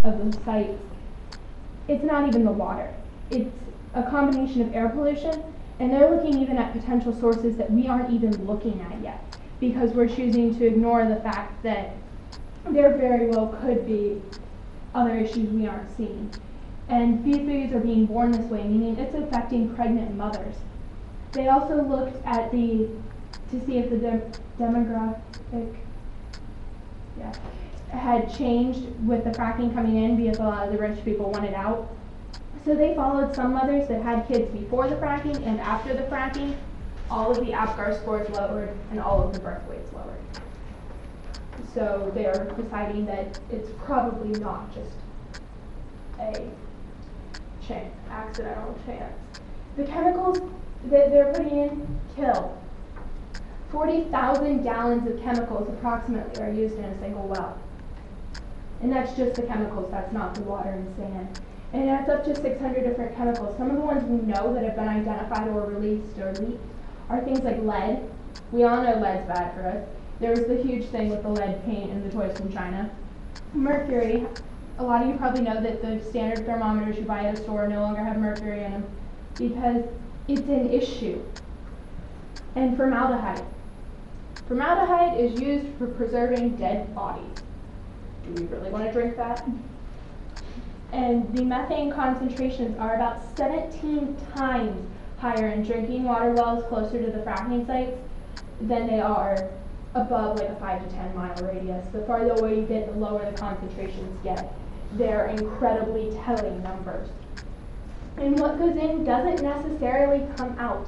of the sites, it's not even the water. It's a combination of air pollution, and they're looking even at potential sources that we aren't even looking at yet, because we're choosing to ignore the fact that there very well could be other issues we aren't seeing. And these babies are being born this way, meaning it's affecting pregnant mothers. They also looked at to see if the demographic had changed with the fracking coming in, because a lot of the rich people wanted out. So they followed some mothers that had kids before the fracking and after the fracking. All of the APGAR scores lowered and all of the birth weights lowered. So they are deciding that it's probably not just a accidental chance. The chemicals that they're putting in kill. 40,000 gallons of chemicals approximately are used in a single well. And that's just the chemicals, that's not the water and sand. And that's up to 600 different chemicals. Some of the ones we know that have been identified or released or leaked are things like lead. We all know lead's bad for us. There was the huge thing with the lead paint in the toys from China. Mercury. A lot of you probably know that the standard thermometers you buy at a store no longer have mercury in them because it's an issue. And formaldehyde. Formaldehyde is used for preserving dead bodies. Do we really want to drink that? And the methane concentrations are about 17 times higher in drinking water wells closer to the fracking sites than they are above like a 5 to 10 mile radius. The farther away you get, the lower the concentrations get. They're incredibly telling numbers. And what goes in doesn't necessarily come out.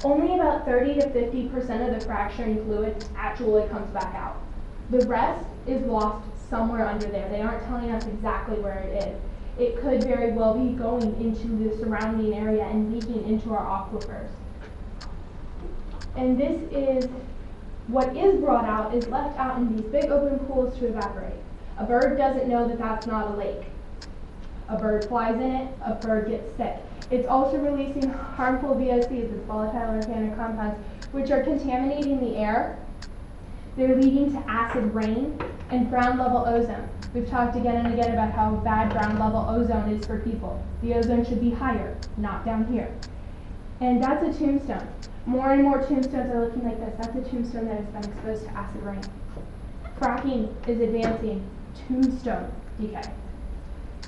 Only about 30 to 50% of the fracturing fluid actually comes back out. The rest is lost somewhere under there. They aren't telling us exactly where it is. It could very well be going into the surrounding area and leaking into our aquifers. And this is, what is brought out is left out in these big open pools to evaporate. A bird doesn't know that that's not a lake. A bird flies in it, a bird gets sick. It's also releasing harmful VOCs, it's volatile organic compounds, which are contaminating the air. They're leading to acid rain and ground level ozone. We've talked again and again about how bad ground level ozone is for people. The ozone should be higher, not down here. And that's a tombstone. More and more tombstones are looking like this. That's a tombstone that has been exposed to acid rain. Fracking is advancing tombstone decay.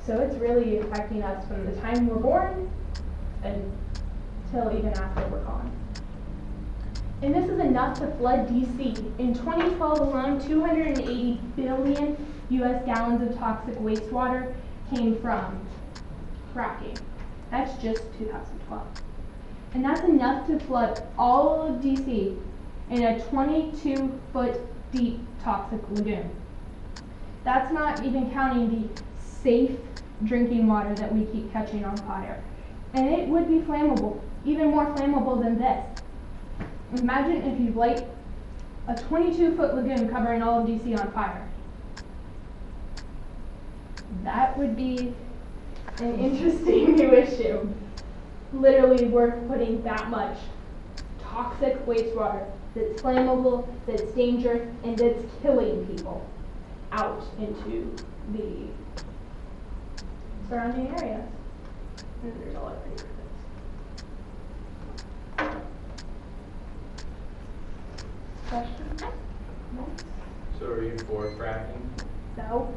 So it's really affecting us from the time we're born until even after we're gone. And this is enough to flood DC. In 2012 alone, 280 billion US gallons of toxic wastewater came from fracking. That's just 2012. And that's enough to flood all of DC in a 22-foot deep toxic lagoon. That's not even counting the safe drinking water that we keep catching on fire. And it would be flammable, even more flammable than this. Imagine if you light a 22-foot lagoon covering all of DC on fire. That would be an interesting new issue. Literally, we're putting that much toxic wastewater that's flammable, that's dangerous, and that's killing people out into the surrounding areas. And there's a lot of things. Questions? No? So are you for fracking? No.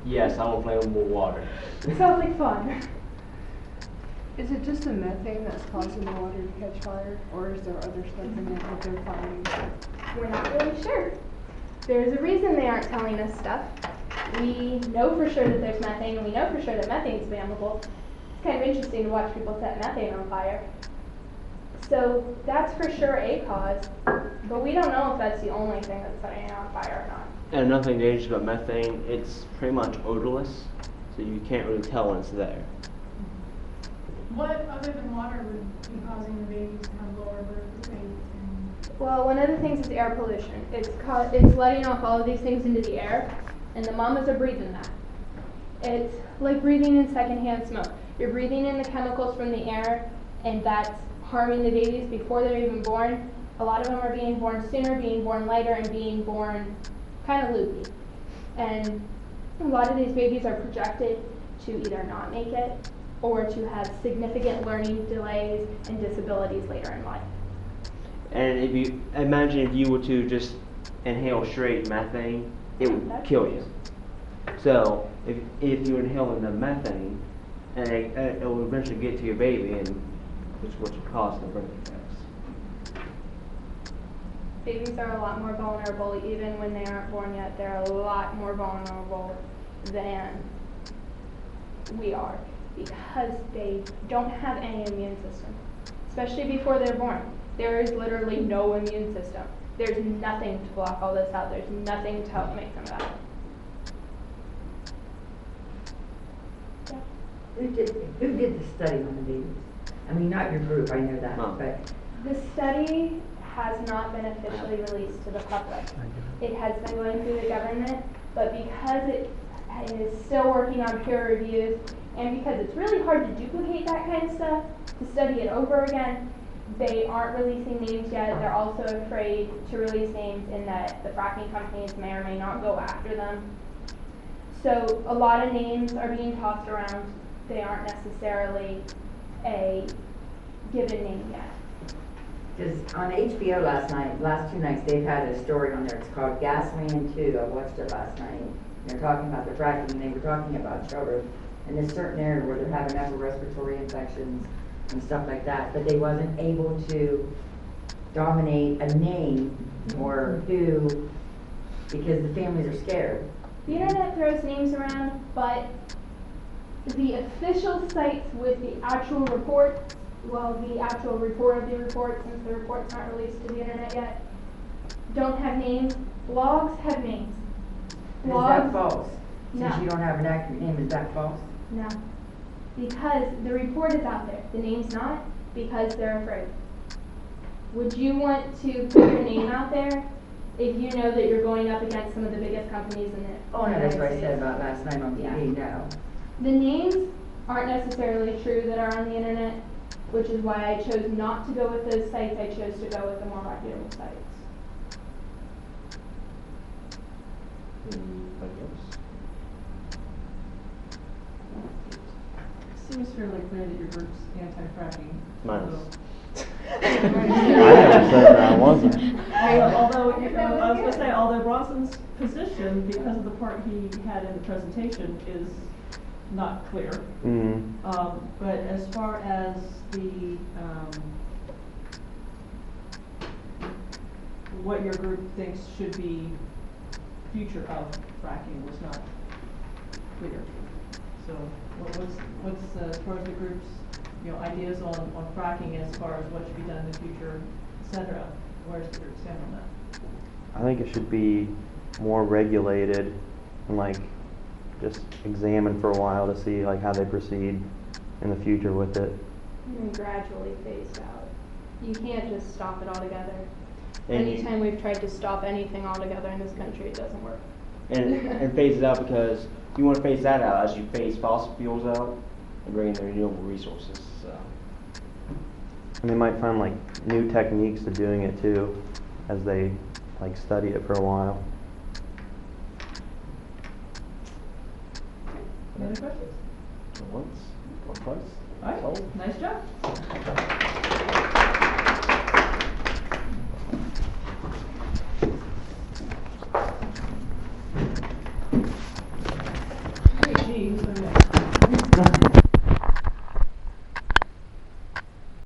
Yes, I want flammable water. It sounds like fun. Is it just the methane that's causing the water to catch fire, or is there other stuff in it that they're finding? We're not really sure. There's a reason they aren't telling us stuff. We know for sure that there's methane, and we know for sure that methane's flammable. It's kind of interesting to watch people set methane on fire. So that's for sure a cause, but we don't know if that's the only thing that's setting it on fire or not. And another thing dangerous about methane, it's pretty much odorless, so you can't really tell when it's there. What other than water would be causing the babies to have lower birth rates? Well, one of the things is air pollution. It's letting off all of these things into the air, and the mamas are breathing that. It's like breathing in secondhand smoke. You're breathing in the chemicals from the air, and that's harming the babies before they're even born. A lot of them are being born sooner, being born later, and being born kind of loopy. And a lot of these babies are projected to either not make it or to have significant learning delays and disabilities later in life. And if you imagine if you were to just inhale straight methane, it would That'd kill kill you. So if you inhale the methane, and it will eventually get to your baby, and which will cause the birth defects. Babies are a lot more vulnerable, even when they aren't born yet. They're a lot more vulnerable than we are because they don't have any immune system, especially before they're born. There is literally no immune system. There's nothing to block all this out. There's nothing to help make them better. Yeah. Who did the study on the babies? I mean, not your group, I know that, Huh. but The study has not been officially released to the public. It has been going through the government, but because it is still working on peer reviews, and because it's really hard to duplicate that kind of stuff, to study it over again, they aren't releasing names yet. They're also afraid to release names in that the fracking companies may or may not go after them. So a lot of names are being tossed around. They aren't necessarily a given name yet. because on HBO last 2 nights, they've had a story on there, it's called Gasoline 2, I watched it last night. And they're talking about the fracking, and they were talking about children in this certain area where they're having upper respiratory infections and stuff like that, but they wasn't able to dominate a name or who, because the families are scared. The internet throws names around, but the official sites with the actual report, well, the actual report of the report, since the report's not released to the internet yet, don't have names. Blogs have names. Is that false? Since No. you don't have an accurate name, is that false? No. Because the report is out there. The name's not, because they're afraid. Would you want to put your name out there if you know that you're going up against some of the biggest companies in the Oh, no, that's what I United said States? about last night on TV, no. The names aren't necessarily true that are on the internet, which is why I chose not to go with those sites. I chose to go with the more reputable sites. Anybody else? Seems fairly clear that your group's anti-fracking. Mine is. I never said that I wasn't. Although, I was gonna say, although Bronson's position, because of the part he had in the presentation, is not clear. But as far as the, what your group thinks should be future of fracking was not clear. So what's as far as the group's, ideas on fracking as far as what should be done in the future, et cetera, where's the group stand on that? I think it should be more regulated and just examined for a while to see how they proceed in the future with it. And gradually phased out. You can't just stop it altogether. And- Anytime we've tried to stop anything altogether in this country, it doesn't work. And phase it out because you want to phase that out as you phase fossil fuels out and bring in the renewable resources. So. And they might find new techniques to doing it too, as they study it for a while. Any other questions? Once or twice. All right, Sold. nice job.